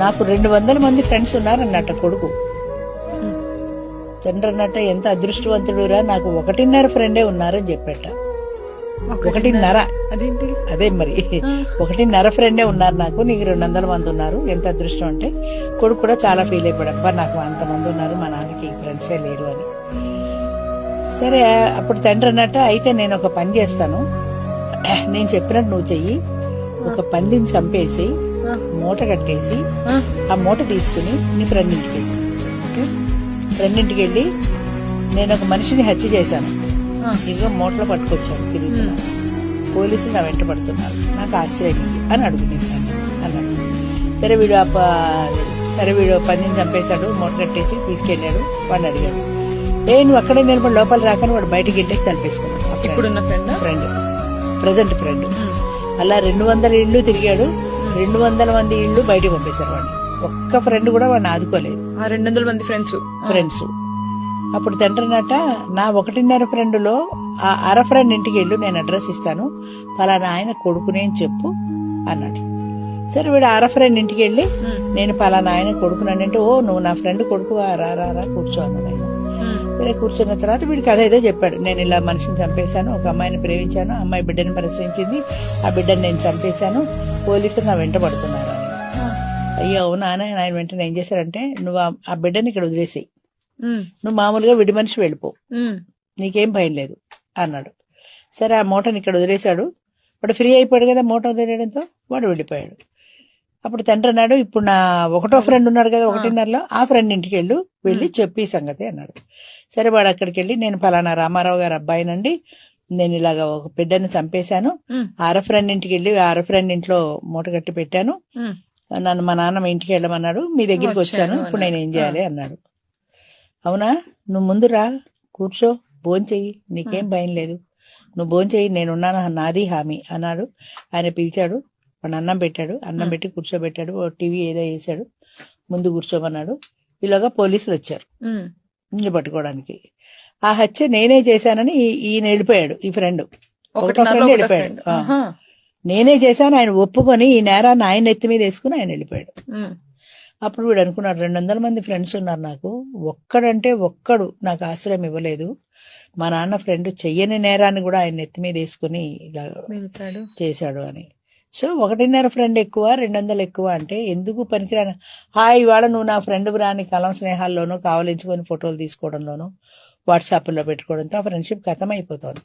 నాకు 200 మంది ఫ్రెండ్స్ ఉన్నారన్నట్ట కొడుకు. తండ్రి అన్నట్ట ఎంత అదృష్టవంతుడురా, నాకు 1.5 ఫ్రెండే ఉన్నారని చెప్పేట. 1.5 అదేంటి? అదే మరి 1.5 ఫ్రెండే ఉన్నారు నాకు, నీకు 200 మంది ఉన్నారు, ఎంత అదృష్టం అంటే. కొడుకు కూడా చాలా ఫీల్ అయిపోయాడు, అబ్బా నాకు అంతమంది ఉన్నారు, మా నాన్నకి ఫ్రెండ్సే లేరు అని. సరే అప్పుడు తండ్రి అన్నట్ట, అయితే నేను ఒక పని చేస్తాను, నేను చెప్పినట్టు నువ్వు చెయ్యి, ఒక పందిని చంపేసి మూట కట్టేసి ఆ మూట తీసుకుని నీ ఫ్రెండ్ ఇంటికి వెళ్ళి, నేను ఒక మనిషిని హత్య చేశాను, ఇదిగో మూటలో పట్టుకొచ్చాను, తిరుగుతున్నాను, పోలీసులు నా వెంట పడుతున్నారు, నాకు ఆశ్రయం అని అడుగుతున్నాను అన్నాడు. సరే వీడు పందిని చంపేశాడు, మూట కట్టేసి తీసుకెళ్లాడు. వాడిని అడిగాడు, నువ్వు అక్కడే నిలబడి లోపల రాకని వాడు బయటికి ఇంటికి తలిపేసుకున్నాడు. ఫ్రెండ్ ప్రజెంట్ ఫ్రెండ్ అలా 200 ఇళ్ళు తిరిగాడు, 200 మంది ఇళ్ళు బయటకు పంపేశారు వాడిని. ఒక్క ఫ్రెండ్ కూడా వాడిని ఆదుకోలేదు. 200 మంది ఫ్రెండ్స్. అప్పుడు తండ్రినట, నా 1.5 ఫ్రెండ్ లో ఆ అర ఫ్రెండ్ ఇంటికి వెళ్ళు, నేను అడ్రస్ ఇస్తాను, పలానా ఆయన కొడుకునే అని చెప్పు అన్నాడు. సరే వీడు అర ఫ్రెండ్ ఇంటికి వెళ్ళి, నేను పలానా ఆయన కొడుకునంటే, ఓ నువ్వు నా ఫ్రెండ్ కొడుకు, రా కూర్చో అన్నాడు ఆయన. సరే కూర్చున్న తర్వాత వీడికి అదేదో చెప్పాడు, నేను ఇలా మనిషిని చంపేశాను, ఒక అమ్మాయిని ప్రేమించాను, అమ్మాయి బిడ్డని ప్రసవించింది, ఆ బిడ్డని నేను చంపేశాను, పోలీసులు నా వెంట పడుతున్నారు అని. అయ్యో అవునా అని ఆయన వెంటనే ఏం చేశాడంటే, నువ్వు ఆ బిడ్డని ఇక్కడ వదిలేసేయి, నువ్వు మామూలుగా విడి మనిషి వెళ్ళిపో, నీకేం భయం లేదు అన్నాడు. సరే ఆ మూటని ఇక్కడ వదిలేశాడు. వాడు ఫ్రీ అయిపోయాడు కదా మూట వదిలేయడంతో, వాడు వెళ్ళిపోయాడు. అప్పుడు తండ్రి అన్నాడు, ఇప్పుడు నా 1వ ఫ్రెండ్ ఉన్నాడు కదా 1.5లో, ఆ ఫ్రెండ్ ఇంటికి వెళ్ళి చెప్పి సంగతి అన్నాడు. సరే వాడు అక్కడికి వెళ్ళి, నేను పలానా రామారావు గారు అబ్బాయినండి, నేను ఇలాగ ఒక బిడ్డని చంపేశాను, అర ఫ్రెండ్ ఇంటికి వెళ్ళి అర ఫ్రెండ్ ఇంట్లో మూట కట్టి పెట్టాను, నన్ను మా నాన్న ఇంటికి వెళ్ళమన్నాడు, మీ దగ్గరికి వచ్చాను, ఇప్పుడు నేను ఏం చేయాలి అన్నాడు. అవునా, నువ్వు ముందు రా, కూర్చో, భోంచెయ్యి, నీకేం భయం లేదు, నువ్వు భోంచెయ్యి, నేనున్నాను, నాది హామీ అన్నాడు. ఆయన పిలిచాడు, వాడు అన్నం పెట్టాడు, అన్నం పెట్టి కూర్చోబెట్టాడు, టీవీ ఏదో వేసాడు, ముందు కూర్చోమన్నాడు. ఇలాగా పోలీసులు వచ్చారు నిన్ను పట్టుకోవడానికి. ఆ హత్య నేనే చేశానని ఈయన వెళ్ళిపోయాడు, ఈ ఫ్రెండ్ 1వ ఫ్రెండ్ వెళ్ళిపోయాడు. నేనే చేశాను ఆయన ఒప్పుకొని, ఈ నేరాన్ని ఆయన ఎత్తి మీద వేసుకుని ఆయన వెళ్ళిపోయాడు. అప్పుడు వీడు అనుకున్నాడు, 200 మంది ఫ్రెండ్స్ ఉన్నారు నాకు, ఒక్కడు నాకు ఆశ్రయం ఇవ్వలేదు, మా నాన్న ఫ్రెండ్ చెయ్యని నేరాన్ని కూడా ఆయన ఎత్తి మీద వేసుకుని ఇలా చేశాడు అని. సో 1.5 ఫ్రెండ్ ఎక్కువ, 200 ఎక్కువ అంటే ఎందుకు పనికిరాను. ఇవాళ నువ్వు నా ఫ్రెండ్ రాని కలం స్నేహాల్లోనూ కావలించుకొని ఫోటోలు తీసుకోవడంలోనూ వాట్సాప్లో పెట్టుకోవడంతో ఆ ఫ్రెండ్షిప్ ఖతం అయిపోతుంది.